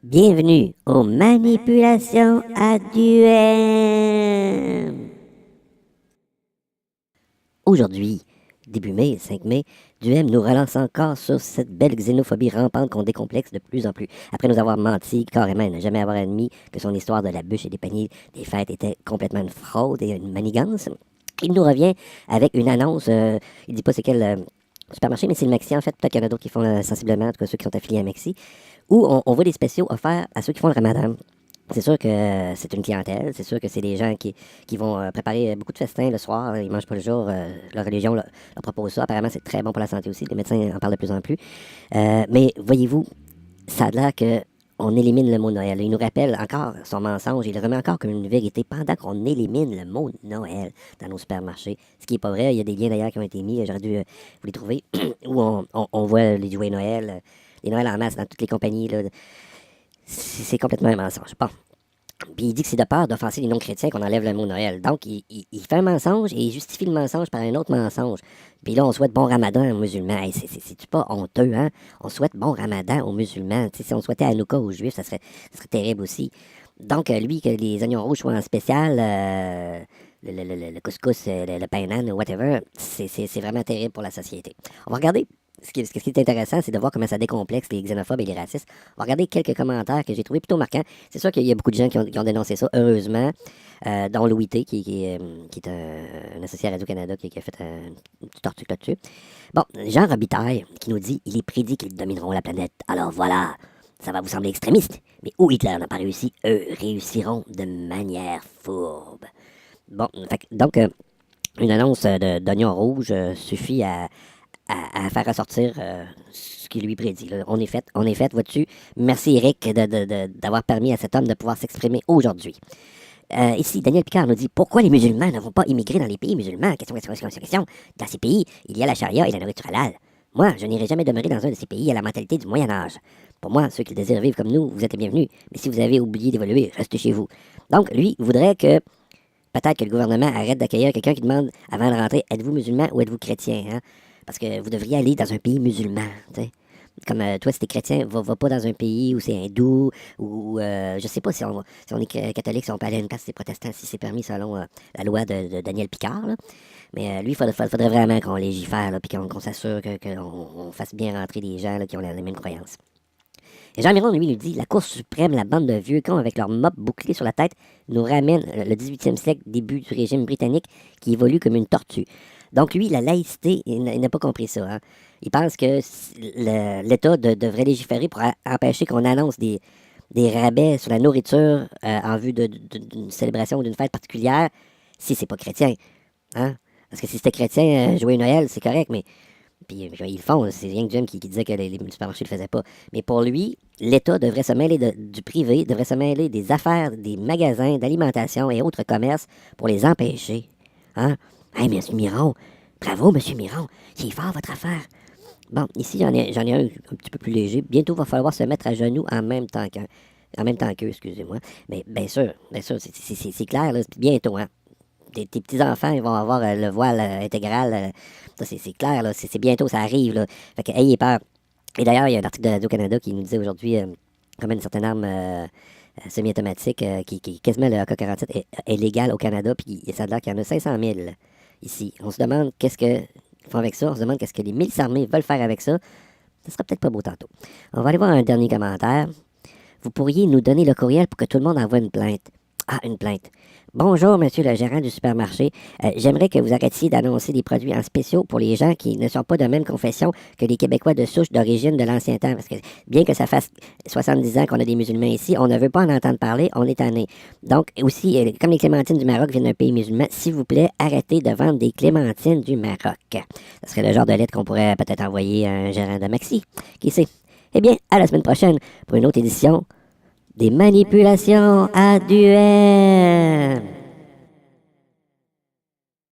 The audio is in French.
Bienvenue aux manipulations à duel. Aujourd'hui, début mai, 5 mai, Duhem nous relance encore sur cette belle xénophobie rampante qu'on décomplexe de plus en plus. Après nous avoir menti carrément et ne jamais avoir admis que son histoire de la bûche et des paniers des fêtes était complètement une fraude et une manigance, il nous revient avec une annonce, il dit pas c'est quel supermarché, mais c'est le Maxi en fait, peut-être qu'il y en a d'autres qui font sensiblement, en tout cas ceux qui sont affiliés à Maxi, où on voit des spéciaux offerts à ceux qui font le ramadan. C'est sûr que c'est une clientèle, c'est sûr que c'est des gens qui vont préparer beaucoup de festins le soir, ils mangent pas le jour, leur religion leur propose ça, apparemment c'est très bon pour la santé aussi, les médecins en parlent de plus en plus. Mais voyez-vous, ça a l'air que on élimine le mot Noël. Il nous rappelle encore son mensonge, il le remet encore comme une vérité pendant qu'on élimine le mot Noël dans nos supermarchés. Ce qui n'est pas vrai, il y a des liens d'ailleurs qui ont été mis, j'aurais dû vous les trouver, où on voit les jouets Noël, les Noëls en masse dans toutes les compagnies, là. C'est complètement un mensonge. Bon. Puis il dit que c'est de peur d'offenser les non-chrétiens qu'on enlève le mot Noël. Donc, il fait un mensonge et il justifie le mensonge par un autre mensonge. Puis là, on souhaite bon ramadan aux musulmans. Hey, c'est-tu pas honteux, hein? On souhaite bon ramadan aux musulmans. T'sais, si on souhaitait Hanouka aux juifs, ça serait terrible aussi. Donc, lui, que les oignons rouges soient en spécial, le couscous, le pain nan, whatever, c'est vraiment terrible pour la société. On va regarder. Ce qui est intéressant, c'est de voir comment ça décomplexe les xénophobes et les racistes. On va regarder quelques commentaires que j'ai trouvés plutôt marquants. C'est sûr qu'il y a beaucoup de gens qui ont dénoncé ça, heureusement, dont Louis T, qui est un associé à Radio-Canada, qui a fait un petit article là-dessus. Bon, Jean Robitaille, qui nous dit « Il est prédit qu'ils domineront la planète. Alors voilà, ça va vous sembler extrémiste, mais où Hitler n'a pas réussi, eux réussiront de manière fourbe. » Bon, donc, une annonce d'oignon rouge suffit à faire ressortir ce qu'il lui prédit. Là. On est fait, vois-tu. Merci Eric d'avoir permis à cet homme de pouvoir s'exprimer aujourd'hui. Ici, Daniel Picard nous dit « Pourquoi les musulmans ne vont pas immigrer dans les pays musulmans? Question. Dans ces pays, il y a la charia et la nourriture halal. Moi, je n'irai jamais demeurer dans un de ces pays à la mentalité du Moyen-Âge. Pour moi, ceux qui désirent vivre comme nous, vous êtes les bienvenus. Mais si vous avez oublié d'évoluer, restez chez vous. » Donc, lui voudrait que peut-être que le gouvernement arrête d'accueillir quelqu'un qui demande avant de rentrer « Êtes-vous musulman ou êtes-vous chrétien? Hein? » Parce que vous devriez aller dans un pays musulman, t'sais. Comme toi, si t'es chrétien, va pas dans un pays où c'est hindou, ou je sais pas si on est catholique, si on peut aller à une place, si c'est protestant, si c'est permis selon la loi de Daniel Picard. Là. Mais lui, il faudrait vraiment qu'on légifère, puis qu'on s'assure qu'on fasse bien rentrer des gens là, qui ont les mêmes croyances. Et Jean Miron, lui dit « La Cour suprême, la bande de vieux cons avec leur mop bouclé sur la tête, nous ramène le 18e siècle, début du régime britannique, qui évolue comme une tortue. » Donc, lui, la laïcité, il n'a pas compris ça. Hein. Il pense que l'État devrait légiférer pour empêcher qu'on annonce des rabais sur la nourriture en vue d'une célébration ou d'une fête particulière si c'est pas chrétien. Hein? Parce que si c'était chrétien, jouer Noël, c'est correct, mais puis ils le font, c'est rien que Jim qui disait que les supermarchés ne le faisaient pas. Mais pour lui, l'État devrait se mêler du privé, devrait se mêler des affaires, des magasins, d'alimentation et autres commerces pour les empêcher. Hein? Hey, monsieur Miron, bravo, monsieur Miron, c'est fort votre affaire. Bon, ici, j'en ai un petit peu plus léger. Bientôt, il va falloir se mettre à genoux en même temps qu'eux, excusez-moi. Mais bien sûr, c'est clair, là, bientôt, hein. Tes petits-enfants, ils vont avoir le voile intégral. Ça, c'est clair, là. C'est bientôt, ça arrive, là. Fait que, ayez peur. Et d'ailleurs, il y a un article de Radio-Canada qui nous disait aujourd'hui comment une certaine arme semi-automatique qui quasiment le AK-47 est légale au Canada, puis ça a l'air qu'il y en a 500 000 ici. On se demande qu'est-ce qu'ils font avec ça. On se demande qu'est-ce que les milices armées veulent faire avec ça. Ça sera peut-être pas beau tantôt. On va aller voir un dernier commentaire. Vous pourriez nous donner le courriel pour que tout le monde envoie une plainte. Ah, une plainte. Bonjour, monsieur le gérant du supermarché. J'aimerais que vous arrêtiez d'annoncer des produits en spéciaux pour les gens qui ne sont pas de même confession que les Québécois de souche d'origine de l'ancien temps. Parce que bien que ça fasse 70 ans qu'on a des musulmans ici, on ne veut pas en entendre parler, on est tanné. Donc, aussi, comme les clémentines du Maroc viennent d'un pays musulman, s'il vous plaît, arrêtez de vendre des clémentines du Maroc. Ce serait le genre de lettre qu'on pourrait peut-être envoyer à un gérant de Maxi. Qui sait? Eh bien, à la semaine prochaine pour une autre édition des manipulations à duel.